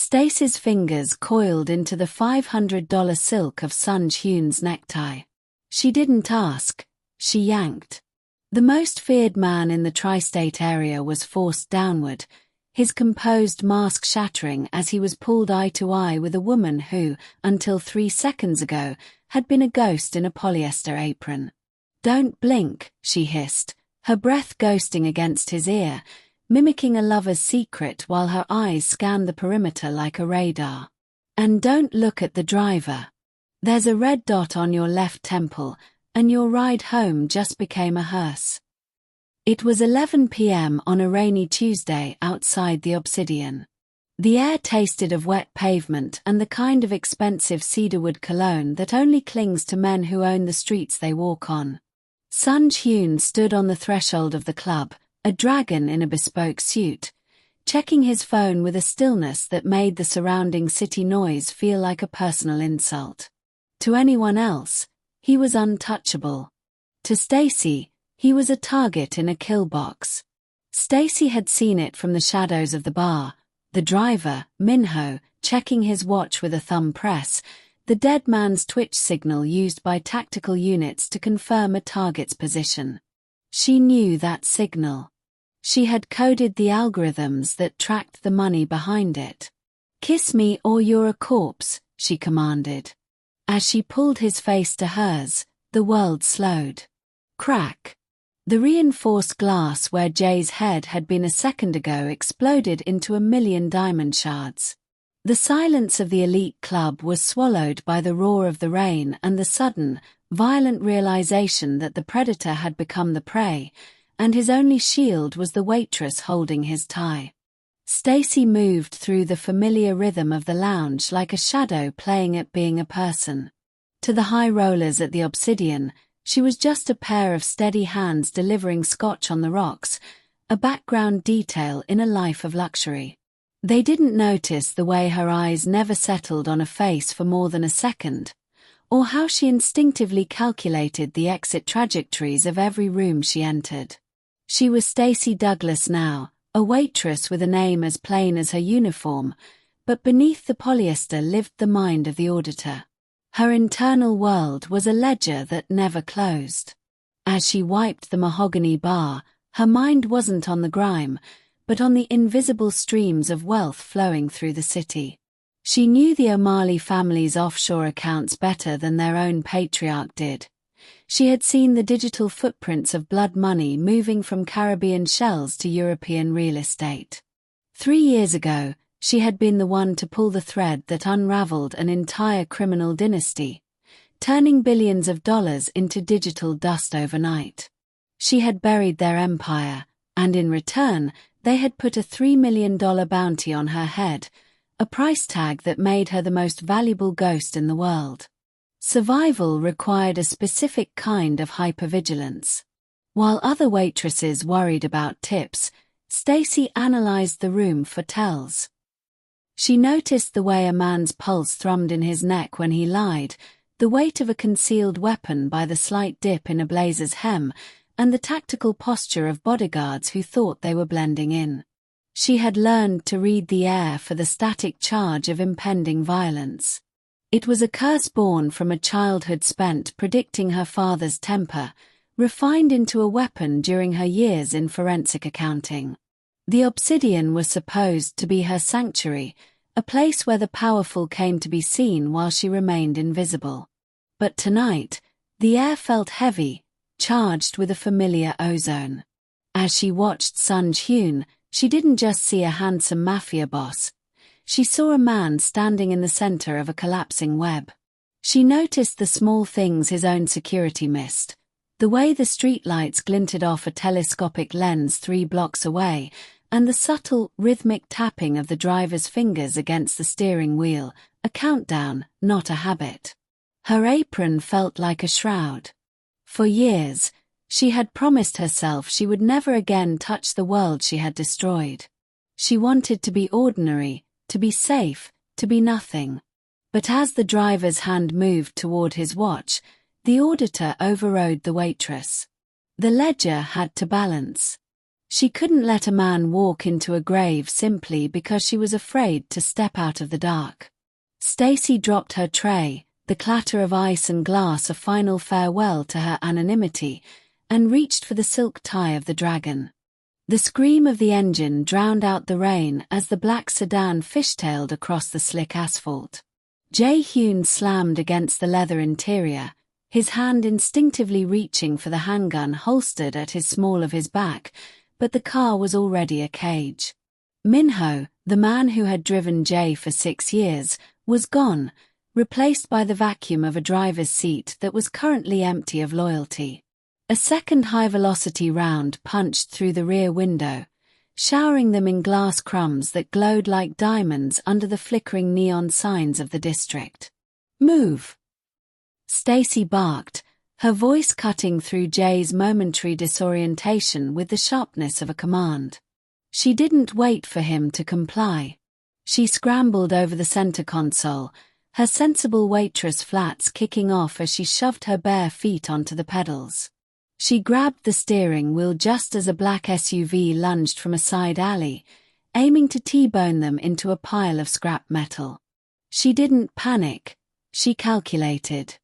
Stacy's fingers coiled into the $500 silk of Sun Hyun's necktie. She didn't ask, she yanked. The most feared man in the tri-state area was forced downward, his composed mask shattering as he was pulled eye to eye with a woman who, until 3 seconds ago, had been a ghost in a polyester apron. "Don't blink," she hissed, her breath ghosting against his ear, mimicking a lover's secret while her eyes scanned the perimeter like a radar. "And don't look at the driver. There's a red dot on your left temple, and your ride home just became a hearse." It was 11 p.m. on a rainy Tuesday outside the Obsidian. The air tasted of wet pavement and the kind of expensive cedarwood cologne that only clings to men who own the streets they walk on. Sun Hyun stood on the threshold of the club, a dragon in a bespoke suit, checking his phone with a stillness that made the surrounding city noise feel like a personal insult. To anyone else, he was untouchable. To Stacy, he was a target in a kill box. Stacy had seen it from the shadows of the bar, the driver, Minho, checking his watch with a thumb press, the dead man's twitch signal used by tactical units to confirm a target's position. She knew that signal. She had coded the algorithms that tracked the money behind it. "Kiss me or you're a corpse," she commanded. As she pulled his face to hers, the world slowed. Crack. The reinforced glass where Jay's head had been a second ago exploded into a million diamond shards. The silence of the elite club was swallowed by the roar of the rain and the sudden, violent realization that the predator had become the prey, and his only shield was the waitress holding his tie. Stacy moved through the familiar rhythm of the lounge like a shadow playing at being a person. To the high rollers at the Obsidian, she was just a pair of steady hands delivering scotch on the rocks, a background detail in a life of luxury. They didn't notice the way her eyes never settled on a face for more than a second, or how she instinctively calculated the exit trajectories of every room she entered. She was Stacy Douglas now, a waitress with a name as plain as her uniform, but beneath the polyester lived the mind of the auditor. Her internal world was a ledger that never closed. As she wiped the mahogany bar, her mind wasn't on the grime, but on the invisible streams of wealth flowing through the city. She knew the O'Malley family's offshore accounts better than their own patriarch did. She had seen the digital footprints of blood money moving from Caribbean shells to European real estate. 3 years ago, she had been the one to pull the thread that unraveled an entire criminal dynasty, turning billions of dollars into digital dust overnight. She had buried their empire, and in return, they had put a $3 million bounty on her head, a price tag that made her the most valuable ghost in the world. Survival required a specific kind of hypervigilance. While other waitresses worried about tips, Stacy analyzed the room for tells. She noticed the way a man's pulse thrummed in his neck when he lied, the weight of a concealed weapon by the slight dip in a blazer's hem, and the tactical posture of bodyguards who thought they were blending in. She had learned to read the air for the static charge of impending violence. It was a curse born from a childhood spent predicting her father's temper, refined into a weapon during her years in forensic accounting. The Obsidian was supposed to be her sanctuary, a place where the powerful came to be seen while she remained invisible. But tonight, the air felt heavy, charged with a familiar ozone. As she watched Sun Hyun, she didn't just see a handsome mafia boss. She saw a man standing in the center of a collapsing web. She noticed the small things his own security missed, the way the streetlights glinted off a telescopic lens 3 blocks away, and the subtle, rhythmic tapping of the driver's fingers against the steering wheel, a countdown, not a habit. Her apron felt like a shroud. For years, she had promised herself she would never again touch the world she had destroyed. She wanted to be ordinary, to be safe, to be nothing. But as the driver's hand moved toward his watch, the auditor overrode the waitress. The ledger had to balance. She couldn't let a man walk into a grave simply because she was afraid to step out of the dark. Stacy dropped her tray, the clatter of ice and glass a final farewell to her anonymity, and reached for the silk tie of the dragon. The scream of the engine drowned out the rain as the black sedan fishtailed across the slick asphalt. Jae-hyun slammed against the leather interior, his hand instinctively reaching for the handgun holstered at his small of his back, but the car was already a cage. Minho, the man who had driven Jae for 6 years, was gone, replaced by the vacuum of a driver's seat that was currently empty of loyalty. A second high-velocity round punched through the rear window, showering them in glass crumbs that glowed like diamonds under the flickering neon signs of the district. "Move!" Stacy barked, her voice cutting through Jae's momentary disorientation with the sharpness of a command. She didn't wait for him to comply. She scrambled over the center console, her sensible Waitress flats kicking off as she shoved her bare feet onto the pedals. She grabbed the steering wheel just as a black SUV lunged from a side alley, aiming to T-bone them into a pile of scrap metal. She didn't panic, she calculated.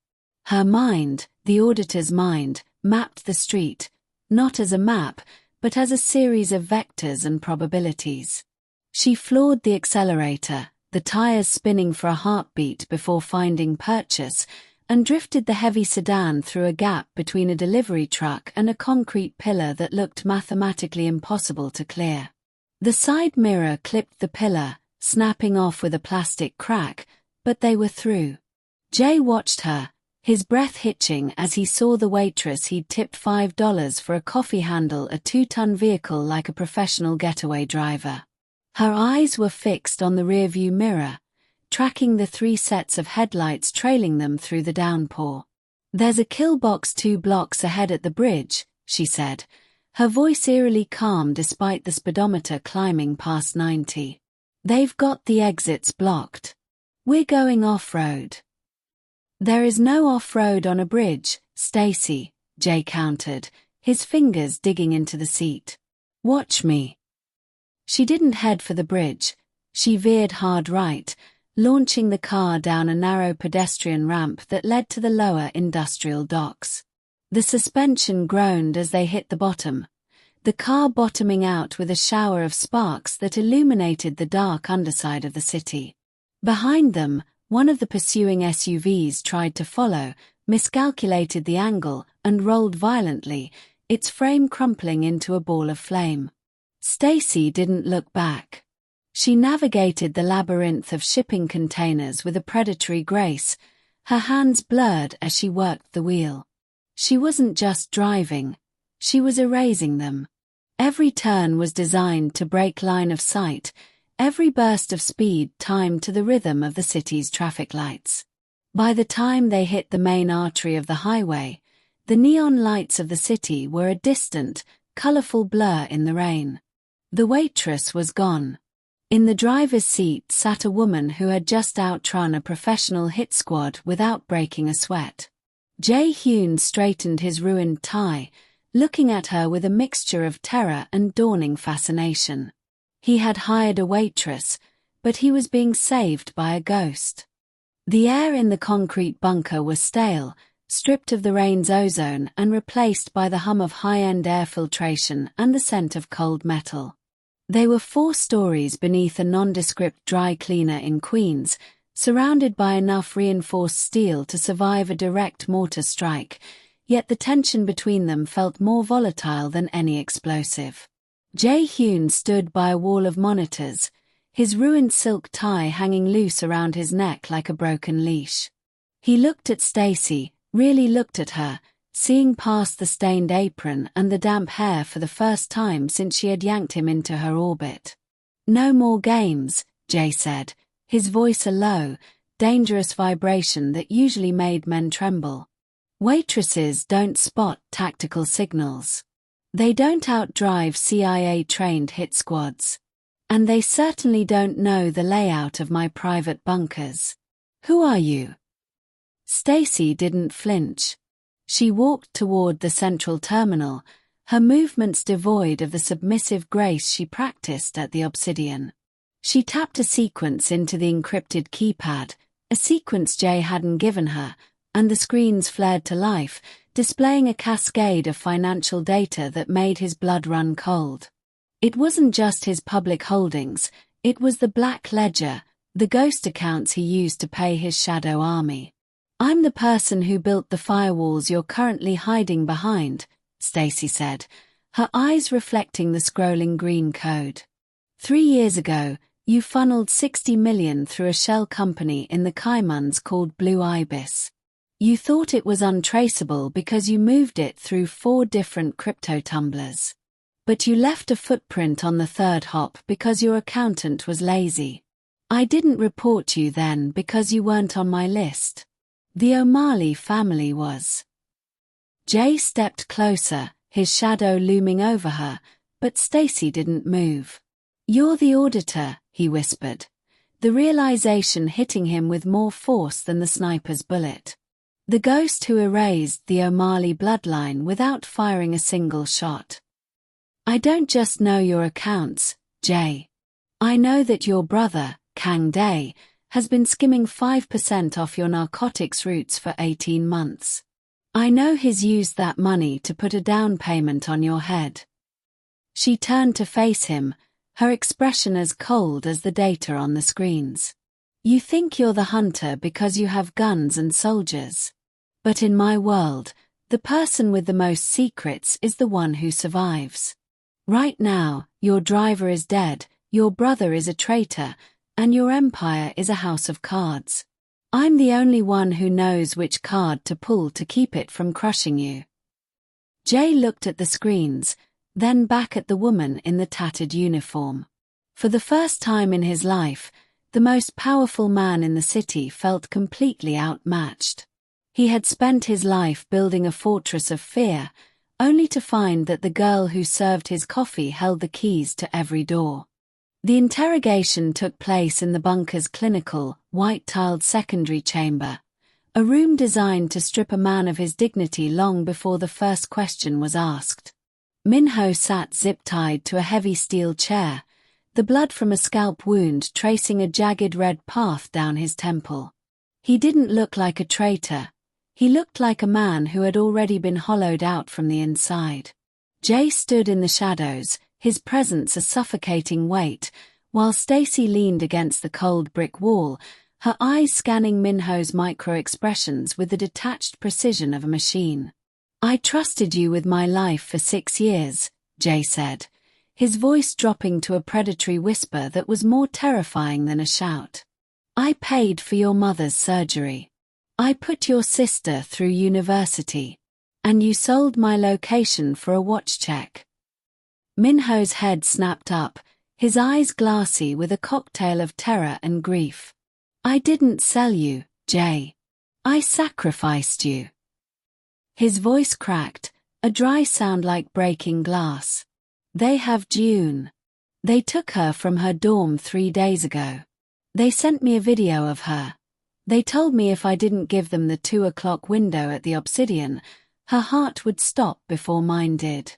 Her mind, the auditor's mind, mapped the street, not as a map, but as a series of vectors and probabilities. She floored the accelerator, the tires spinning for a heartbeat before finding purchase, and drifted the heavy sedan through a gap between a delivery truck and a concrete pillar that looked mathematically impossible to clear. The side mirror clipped the pillar, snapping off with a plastic crack, but they were through. Jae watched her, his breath hitching as he saw the waitress he'd tipped $5 for a coffee handle a 2-ton vehicle like a professional getaway driver. Her eyes were fixed on the rearview mirror, tracking the 3 sets of headlights trailing them through the downpour. "There's a kill box 2 blocks ahead at the bridge," she said, her voice eerily calm despite the speedometer climbing past 90. "They've got the exits blocked. We're going off-road." "There is no off-road on a bridge, Stacy," Jae countered, his fingers digging into the seat. "Watch me." She didn't head for the bridge. She veered hard right, launching the car down a narrow pedestrian ramp that led to the lower industrial docks. The suspension groaned as they hit the bottom, the car bottoming out with a shower of sparks that illuminated the dark underside of the city. Behind them, one of the pursuing SUVs tried to follow, miscalculated the angle, and rolled violently, its frame crumpling into a ball of flame. Stacy didn't look back. She navigated the labyrinth of shipping containers with a predatory grace, her hands blurred as she worked the wheel. She wasn't just driving, she was erasing them. Every turn was designed to break line of sight, every burst of speed timed to the rhythm of the city's traffic lights. By the time they hit the main artery of the highway, the neon lights of the city were a distant, colorful blur in the rain. The waitress was gone. In the driver's seat sat a woman who had just outrun a professional hit squad without breaking a sweat. Jae-hyun straightened his ruined tie, looking at her with a mixture of terror and dawning fascination. He had hired a waitress, but he was being saved by a ghost. The air in the concrete bunker was stale, stripped of the rain's ozone and replaced by the hum of high-end air filtration and the scent of cold metal. They were 4 stories beneath a nondescript dry cleaner in Queens, surrounded by enough reinforced steel to survive a direct mortar strike, yet the tension between them felt more volatile than any explosive. Jae-hyun stood by a wall of monitors, his ruined silk tie hanging loose around his neck like a broken leash. He looked at Stacy, really looked at her, seeing past the stained apron and the damp hair for the first time since she had yanked him into her orbit. "No more games," Jae said, his voice a low, dangerous vibration that usually made men tremble. "Waitresses don't spot tactical signals. They don't outdrive CIA-trained hit squads. And they certainly don't know the layout of my private bunkers. Who are you?" Stacy didn't flinch. She walked toward the central terminal, her movements devoid of the submissive grace she practiced at the Obsidian. She tapped a sequence into the encrypted keypad, a sequence Jay hadn't given her, and the screens flared to life, displaying a cascade of financial data that made his blood run cold. It wasn't just his public holdings, it was the black ledger, the ghost accounts he used to pay his shadow army. "I'm the person who built the firewalls you're currently hiding behind," Stacy said, her eyes reflecting the scrolling green code. 3 years ago, you funneled $60 million through a shell company in the Caimans called Blue Ibis. You thought it was untraceable because you moved it through 4 different crypto tumblers. But you left a footprint on the third hop because your accountant was lazy. I didn't report you then because you weren't on my list. The O'Malley family was. Jay stepped closer, his shadow looming over her, but Stacy didn't move. "You're the auditor," he whispered, the realization hitting him with more force than the sniper's bullet. "The ghost who erased the O'Malley bloodline without firing a single shot. I don't just know your accounts, Jay. I know that your brother, Kang Dae, has been skimming 5% off your narcotics routes for 18 months. I know he's used that money to put a down payment on your head." She turned to face him, her expression as cold as the data on the screens. "You think you're the hunter because you have guns and soldiers. But in my world, the person with the most secrets is the one who survives. Right now, your driver is dead, your brother is a traitor, and your empire is a house of cards. I'm the only one who knows which card to pull to keep it from crushing you." Jay looked at the screens, then back at the woman in the tattered uniform. For the first time in his life, the most powerful man in the city felt completely outmatched. He had spent his life building a fortress of fear, only to find that the girl who served his coffee held the keys to every door. The interrogation took place in the bunker's clinical, white-tiled secondary chamber, a room designed to strip a man of his dignity long before the first question was asked. Minho sat zip-tied to a heavy steel chair, the blood from a scalp wound tracing a jagged red path down his temple. He didn't look like a traitor. He looked like a man who had already been hollowed out from the inside. Jay stood in the shadows, his presence a suffocating weight, while Stacy leaned against the cold brick wall, her eyes scanning Minho's micro-expressions with the detached precision of a machine. "I trusted you with my life for 6 years, Jay said, his voice dropping to a predatory whisper that was more terrifying than a shout. "I paid for your mother's surgery. I put your sister through university. And you sold my location for a watch check." Minho's head snapped up, his eyes glassy with a cocktail of terror and grief. "I didn't sell you, Jay. I sacrificed you." His voice cracked, a dry sound like breaking glass. "They have June. They took her from her dorm 3 days ago. They sent me a video of her. They told me if I didn't give them the 2 o'clock window at the Obsidian, her heart would stop before mine did."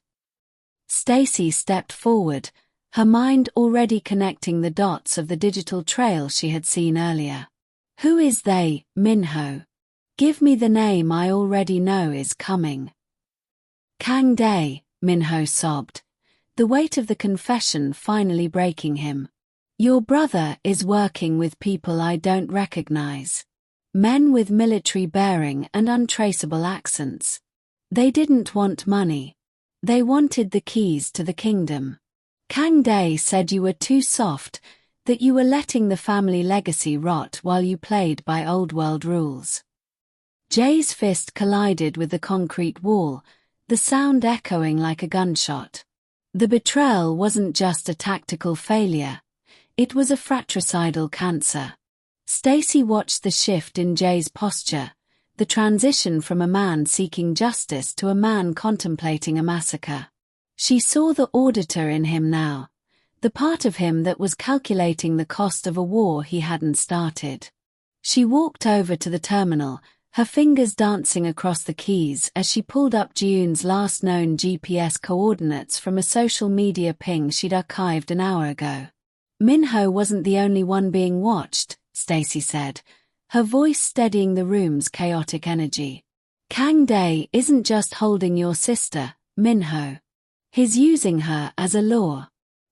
Stacy stepped forward, her mind already connecting the dots of the digital trail she had seen earlier. "Who is they, Minho? Give me the name I already know is coming." "Kang Dae," Minho sobbed, the weight of the confession finally breaking him. "Your brother is working with people I don't recognize. Men with military bearing and untraceable accents. They didn't want money. They wanted the keys to the kingdom. Kang Dae said you were too soft, that you were letting the family legacy rot while you played by old world rules." Jay's fist collided with the concrete wall, the sound echoing like a gunshot. The betrayal wasn't just a tactical failure. It was a fratricidal cancer. Stacy watched the shift in Jay's posture, the transition from a man seeking justice to a man contemplating a massacre. She saw the auditor in him now, the part of him that was calculating the cost of a war he hadn't started. She walked over to the terminal, her fingers dancing across the keys as she pulled up Ji-yoon's last known GPS coordinates from a social media ping she'd archived an hour ago. Minho wasn't the only one being watched, Stacy said, her voice steadying the room's chaotic energy. Kang Dae isn't just holding your sister, Minho. He's using her as a lure.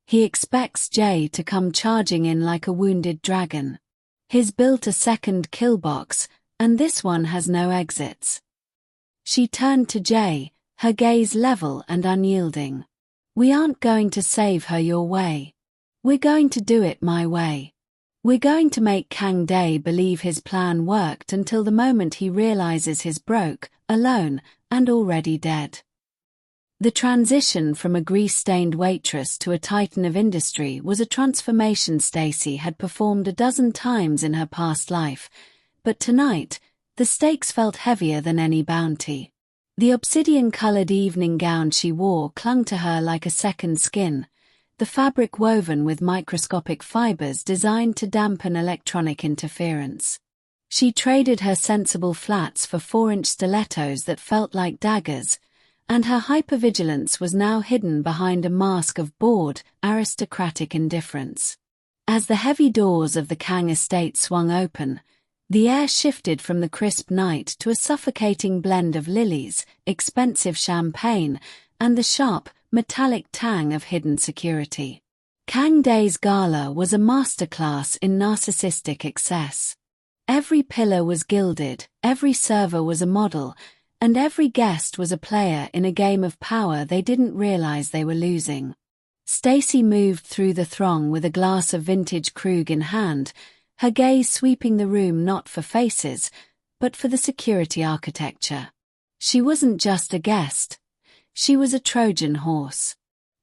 He expects Jae to come charging in like a wounded dragon. He's built a second kill box, and this one has no exits. She turned to Jae, her gaze level and unyielding. We aren't going to save her your way. We're going to do it my way. We're going to make Kang Dae believe his plan worked until the moment he realizes he's broke, alone, and already dead. The transition from a grease-stained waitress to a titan of industry was a transformation Stacy had performed a dozen times in her past life, but tonight, the stakes felt heavier than any bounty. The obsidian-colored evening gown she wore clung to her like a second skin, the fabric woven with microscopic fibers designed to dampen electronic interference. She traded her sensible flats for 4-inch stilettos that felt like daggers, and her hypervigilance was now hidden behind a mask of bored, aristocratic indifference. As the heavy doors of the Kang estate swung open, the air shifted from the crisp night to a suffocating blend of lilies, expensive champagne, and the sharp, metallic tang of hidden security. Kang Dae's gala was a masterclass in narcissistic excess. Every pillar was gilded, every server was a model, and every guest was a player in a game of power they didn't realize they were losing. Stacy moved through the throng with a glass of vintage Krug in hand, her gaze sweeping the room not for faces, but for the security architecture. She wasn't just a guest. She was a Trojan horse.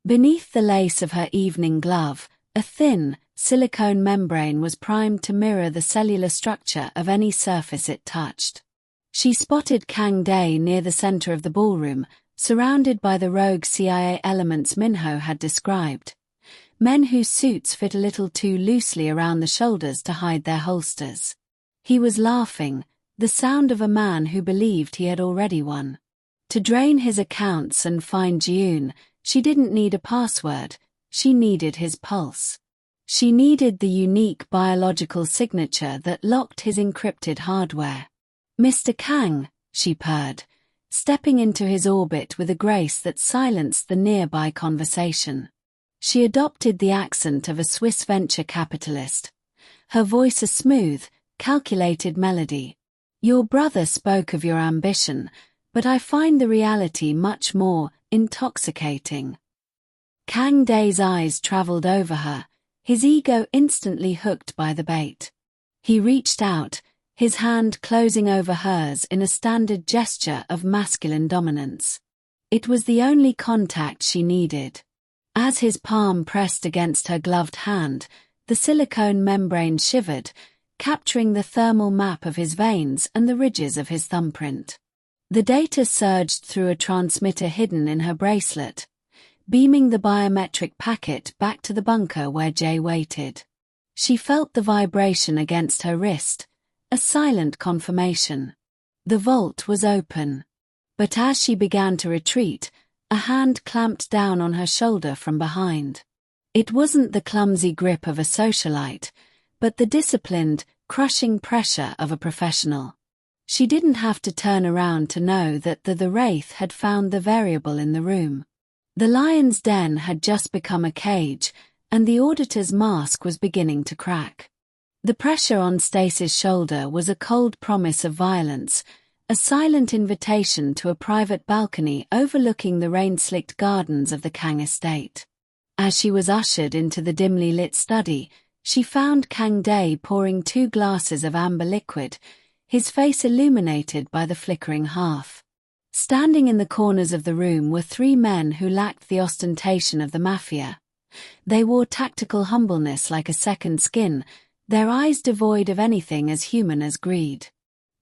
Beneath the lace of her evening glove, a thin, silicone membrane was primed to mirror the cellular structure of any surface it touched. She spotted Kang Dae near the center of the ballroom, surrounded by the rogue CIA elements Minho had described. Men whose suits fit a little too loosely around the shoulders to hide their holsters. He was laughing, the sound of a man who believed he had already won. To drain his accounts and find Ji-yoon, she didn't need a password, she needed his pulse. She needed the unique biological signature that locked his encrypted hardware. Mr. Kang, she purred, stepping into his orbit with a grace that silenced the nearby conversation. She adopted the accent of a Swiss venture capitalist, her voice a smooth, calculated melody. Your brother spoke of your ambition, but I find the reality much more intoxicating. Kang Dae's eyes traveled over her, his ego instantly hooked by the bait. He reached out, his hand closing over hers in a standard gesture of masculine dominance. It was the only contact she needed. As his palm pressed against her gloved hand, the silicone membrane shivered, capturing the thermal map of his veins and the ridges of his thumbprint. The data surged through a transmitter hidden in her bracelet, beaming the biometric packet back to the bunker where Jae waited. She felt the vibration against her wrist, a silent confirmation. The vault was open. But as she began to retreat, a hand clamped down on her shoulder from behind. It wasn't the clumsy grip of a socialite, but the disciplined, crushing pressure of a professional. She didn't have to turn around to know that the Wraith had found the variable in the room. The lion's den had just become a cage, and the auditor's mask was beginning to crack. The pressure on Stacy's shoulder was a cold promise of violence, a silent invitation to a private balcony overlooking the rain-slicked gardens of the Kang estate. As she was ushered into the dimly lit study, she found Kang Dae pouring 2 glasses of amber liquid, his face illuminated by the flickering hearth. Standing in the corners of the room were 3 men who lacked the ostentation of the mafia. They wore tactical humbleness like a second skin, their eyes devoid of anything as human as greed.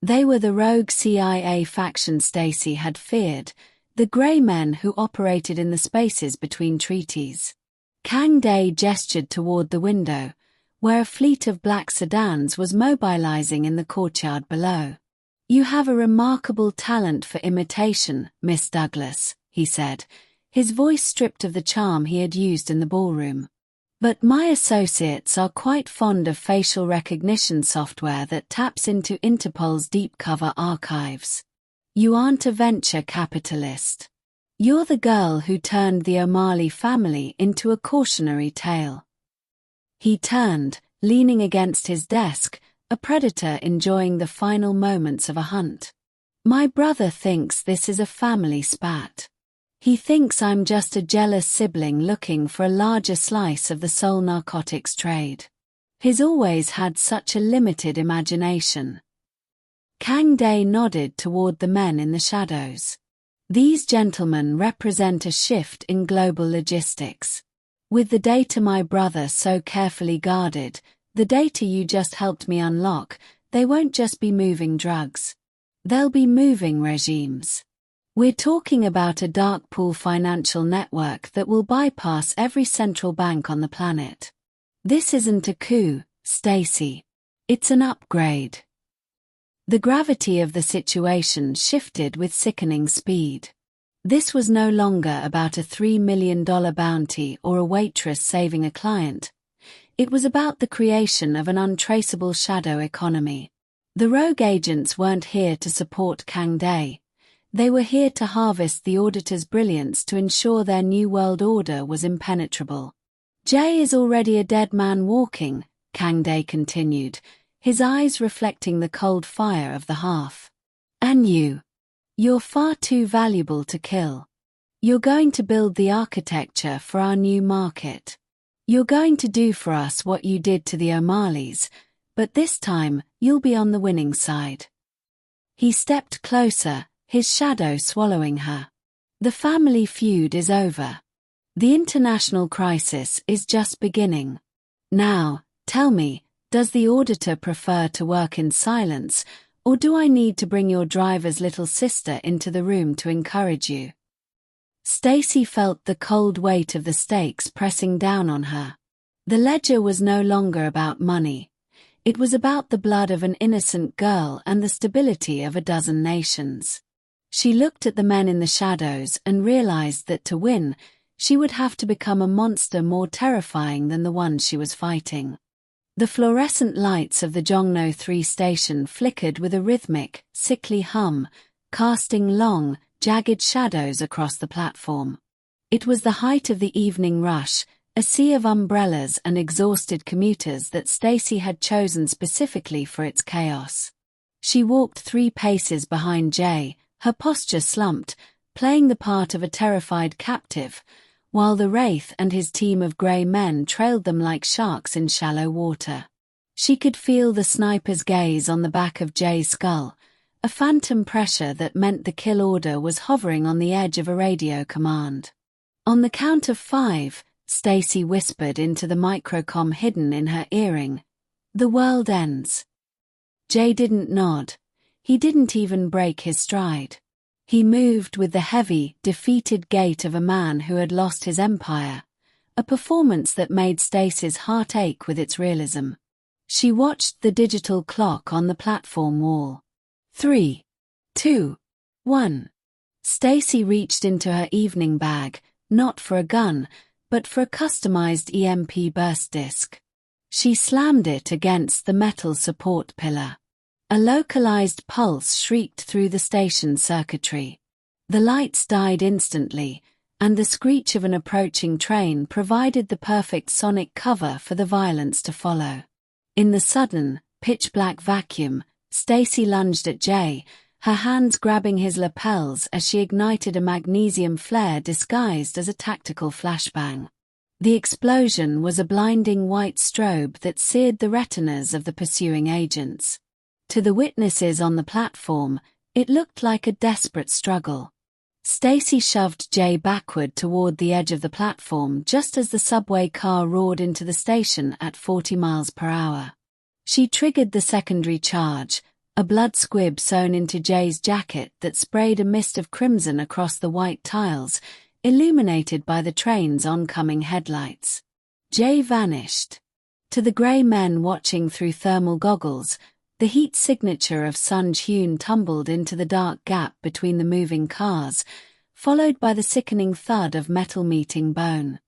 They were the rogue CIA faction Stacy had feared, the grey men who operated in the spaces between treaties. Kang Dae gestured toward the window, where a fleet of black sedans was mobilizing in the courtyard below. "You have a remarkable talent for imitation, Miss Douglas," he said, his voice stripped of the charm he had used in the ballroom. "But my associates are quite fond of facial recognition software that taps into Interpol's deep cover archives. You aren't a venture capitalist. You're the girl who turned the O'Malley family into a cautionary tale." He turned, leaning against his desk, a predator enjoying the final moments of a hunt. "My brother thinks this is a family spat. He thinks I'm just a jealous sibling looking for a larger slice of the soul narcotics trade. He's always had such a limited imagination." Kang Dae nodded toward the men in the shadows. "These gentlemen represent a shift in global logistics. With the data my brother so carefully guarded, the data you just helped me unlock, they won't just be moving drugs. They'll be moving regimes. We're talking about a dark pool financial network that will bypass every central bank on the planet. This isn't a coup, Stacy. It's an upgrade." The gravity of the situation shifted with sickening speed. This was no longer about a $3 million bounty or a waitress saving a client. It was about the creation of an untraceable shadow economy. The rogue agents weren't here to support Kang Dae. They were here to harvest the auditor's brilliance to ensure their new world order was impenetrable. "Jay is already a dead man walking," Kang Dae continued, his eyes reflecting the cold fire of the hearth. "And you're far too valuable to kill. You're going to build the architecture for our new market. You're going to do for us what you did to the O'Malleys, but this time, you'll be on the winning side." He stepped closer, his shadow swallowing her. "The family feud is over. The international crisis is just beginning. Now, tell me, does the auditor prefer to work in silence, or do I need to bring your driver's little sister into the room to encourage you?" Stacy felt the cold weight of the stakes pressing down on her. The ledger was no longer about money. It was about the blood of an innocent girl and the stability of a dozen nations. She looked at the men in the shadows and realized that to win, she would have to become a monster more terrifying than the one she was fighting. The fluorescent lights of the Jongno 3 station flickered with a rhythmic, sickly hum, casting long, jagged shadows across the platform. It was the height of the evening rush, a sea of umbrellas and exhausted commuters that Stacy had chosen specifically for its chaos. She walked 3 paces behind Jay, her posture slumped, playing the part of a terrified captive, while the Wraith and his team of grey men trailed them like sharks in shallow water. She could feel the sniper's gaze on the back of Jay's skull, a phantom pressure that meant the kill order was hovering on the edge of a radio command. On the count of 5, Stacy whispered into the microcom hidden in her earring, "The world ends." Jay didn't nod. He didn't even break his stride. He moved with the heavy, defeated gait of a man who had lost his empire, a performance that made Stacy's heart ache with its realism. She watched the digital clock on the platform wall. 3, 2, 1. Stacy reached into her evening bag, not for a gun, but for a customized EMP burst disc. She slammed it against the metal support pillar. A localized pulse shrieked through the station circuitry. The lights died instantly, and the screech of an approaching train provided the perfect sonic cover for the violence to follow. In the sudden, pitch-black vacuum, Stacy lunged at Jay, her hands grabbing his lapels as she ignited a magnesium flare disguised as a tactical flashbang. The explosion was a blinding white strobe that seared the retinas of the pursuing agents. To the witnesses on the platform, it looked like a desperate struggle. Stacy shoved Jay backward toward the edge of the platform just as the subway car roared into the station at 40 miles per hour. She triggered the secondary charge, a blood squib sewn into Jay's jacket that sprayed a mist of crimson across the white tiles, illuminated by the train's oncoming headlights. Jay vanished. To the grey men watching through thermal goggles, The heat signature of Sun Hyun tumbled into the dark gap between the moving cars, followed by the sickening thud of metal meeting bone.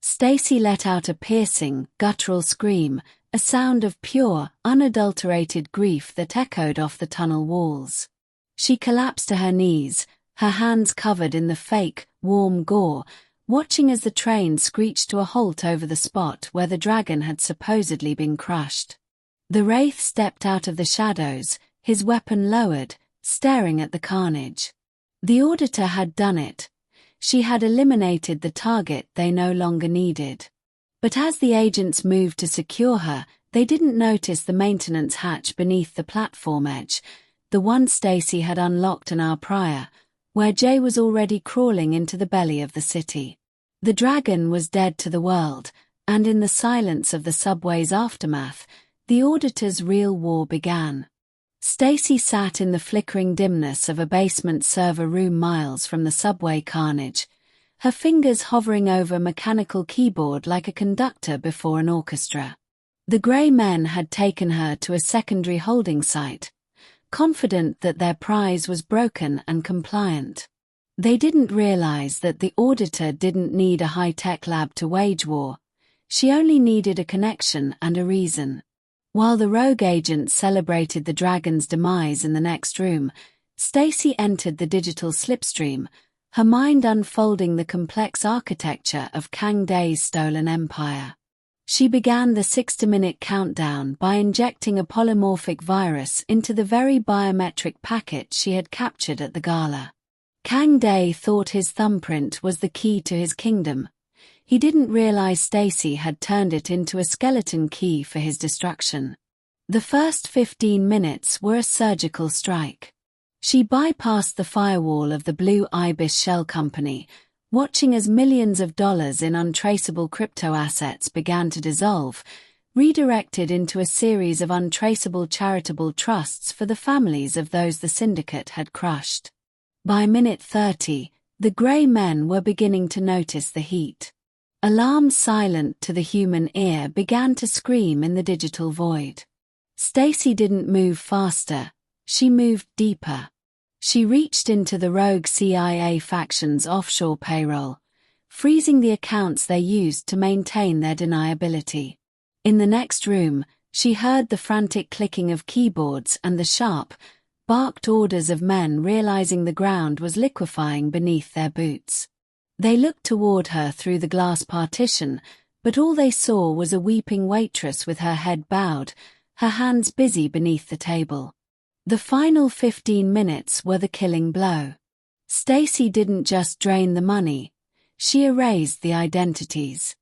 Stacy let out a piercing, guttural scream, a sound of pure, unadulterated grief that echoed off the tunnel walls. She collapsed to her knees, her hands covered in the fake, warm gore, watching as the train screeched to a halt over the spot where the dragon had supposedly been crushed. The Wraith stepped out of the shadows, his weapon lowered, staring at the carnage. The auditor had done it. She had eliminated the target they no longer needed. But as the agents moved to secure her, they didn't notice the maintenance hatch beneath the platform edge, the one Stacy had unlocked an hour prior, where Jay was already crawling into the belly of the city. The dragon was dead to the world, and in the silence of the subway's aftermath, the auditor's real war began. Stacy sat in the flickering dimness of a basement server room miles from the subway carnage, her fingers hovering over a mechanical keyboard like a conductor before an orchestra. The Grey Men had taken her to a secondary holding site, confident that their prize was broken and compliant. They didn't realize that the auditor didn't need a high-tech lab to wage war. She only needed a connection and a reason. While the rogue agent celebrated the dragon's demise in the next room, Stacy entered the digital slipstream, her mind unfolding the complex architecture of Kang Dae's stolen empire. She began the 60-minute countdown by injecting a polymorphic virus into the very biometric packet she had captured at the gala. Kang Dae thought his thumbprint was the key to his kingdom. He didn't realize Stacy had turned it into a skeleton key for his destruction. The first 15 minutes were a surgical strike. She bypassed the firewall of the Blue Ibis Shell Company, watching as millions of dollars in untraceable crypto assets began to dissolve, redirected into a series of untraceable charitable trusts for the families of those the syndicate had crushed. By minute 30, the Grey Men were beginning to notice the heat. Alarms silent to the human ear began to scream in the digital void. Stacy didn't move faster, she moved deeper. She reached into the rogue CIA faction's offshore payroll, freezing the accounts they used to maintain their deniability. In the next room, she heard the frantic clicking of keyboards and the sharp, barked orders of men realizing the ground was liquefying beneath their boots. They looked toward her through the glass partition, but all they saw was a weeping waitress with her head bowed, her hands busy beneath the table. The final 15 minutes were the killing blow. Stacy didn't just drain the money, she erased the identities.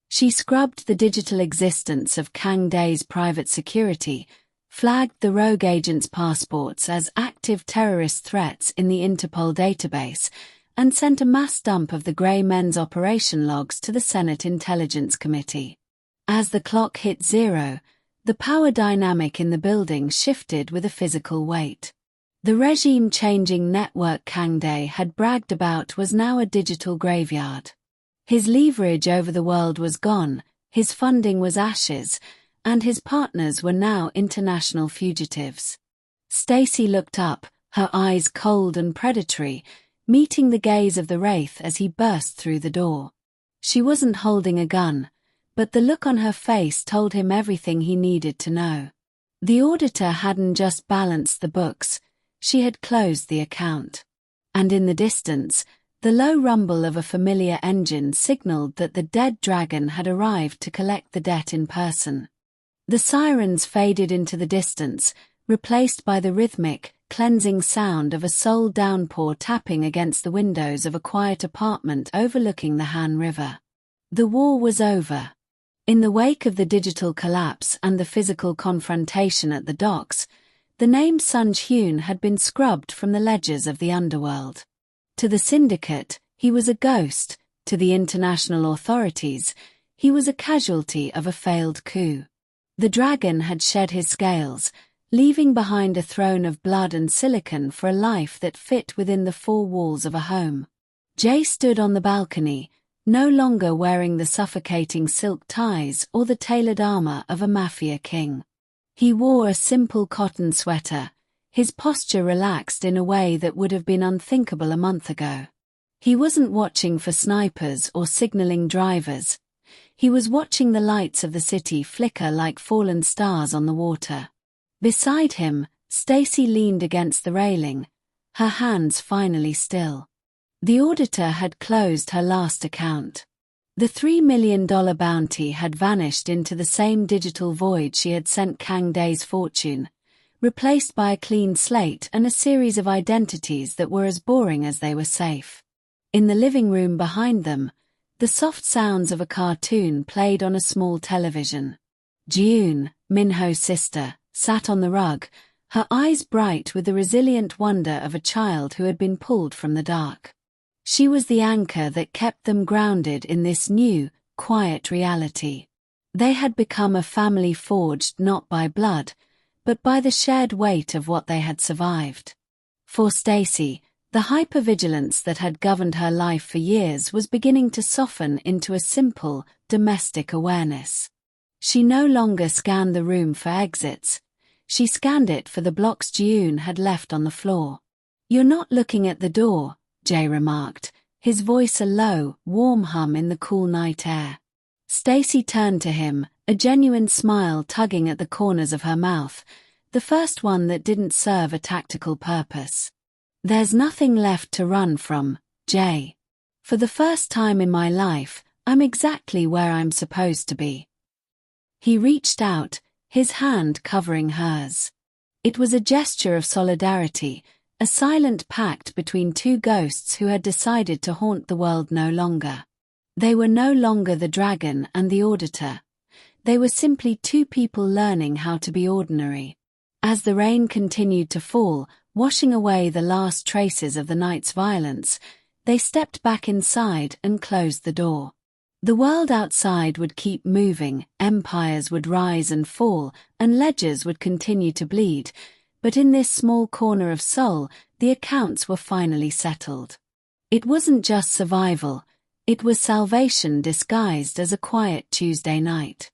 She scrubbed the digital existence of Kang Dae's private security, flagged the rogue agents' passports as active terrorist threats in the Interpol database, and sent a mass dump of the Grey Men's operation logs to the Senate Intelligence Committee. As the clock hit 0, the power dynamic in the building shifted with a physical weight. The regime-changing network Kang Dae had bragged about was now a digital graveyard. His leverage over the world was gone, his funding was ashes, and his partners were now international fugitives. Stacy looked up, her eyes cold and predatory, meeting the gaze of the Wraith as he burst through the door. She wasn't holding a gun, but the look on her face told him everything he needed to know. The auditor hadn't just balanced the books, she had closed the account. And in the distance, the low rumble of a familiar engine signaled that the dead dragon had arrived to collect the debt in person. The sirens faded into the distance, replaced by the rhythmic, cleansing sound of a soul downpour tapping against the windows of a quiet apartment overlooking the Han River. The war was over. In the wake of the digital collapse and the physical confrontation at the docks, the name Sun Hyun had been scrubbed from the ledgers of the underworld. To the syndicate, he was a ghost; to the international authorities, he was a casualty of a failed coup. The dragon had shed his scales, leaving behind a throne of blood and silicon for a life that fit within the four walls of a home. Jay stood on the balcony, no longer wearing the suffocating silk ties or the tailored armor of a mafia king. He wore a simple cotton sweater, his posture relaxed in a way that would have been unthinkable a month ago. He wasn't watching for snipers or signaling drivers. He was watching the lights of the city flicker like fallen stars on the water. Beside him, Stacy leaned against the railing, her hands finally still. The auditor had closed her last account. The $3 million bounty had vanished into the same digital void she had sent Kang Dae's fortune, replaced by a clean slate and a series of identities that were as boring as they were safe. In the living room behind them, the soft sounds of a cartoon played on a small television. Ji-yoon, Minho's sister, sat on the rug, her eyes bright with the resilient wonder of a child who had been pulled from the dark. She was the anchor that kept them grounded in this new, quiet reality. They had become a family forged not by blood, but by the shared weight of what they had survived. For Stacy, the hypervigilance that had governed her life for years was beginning to soften into a simple, domestic awareness. She no longer scanned the room for exits. She scanned it for the blocks Ji-yoon had left on the floor. "You're not looking at the door," Jae remarked, his voice a low, warm hum in the cool night air. Stacy turned to him, a genuine smile tugging at the corners of her mouth, the first one that didn't serve a tactical purpose. "There's nothing left to run from, Jae. For the first time in my life, I'm exactly where I'm supposed to be." He reached out, his hand covering hers. It was a gesture of solidarity, a silent pact between two ghosts who had decided to haunt the world no longer. They were no longer the dragon and the auditor. They were simply two people learning how to be ordinary. As the rain continued to fall, washing away the last traces of the night's violence, they stepped back inside and closed the door. The world outside would keep moving, empires would rise and fall, and ledgers would continue to bleed, but in this small corner of Seoul, the accounts were finally settled. It wasn't just survival, it was salvation disguised as a quiet Tuesday night.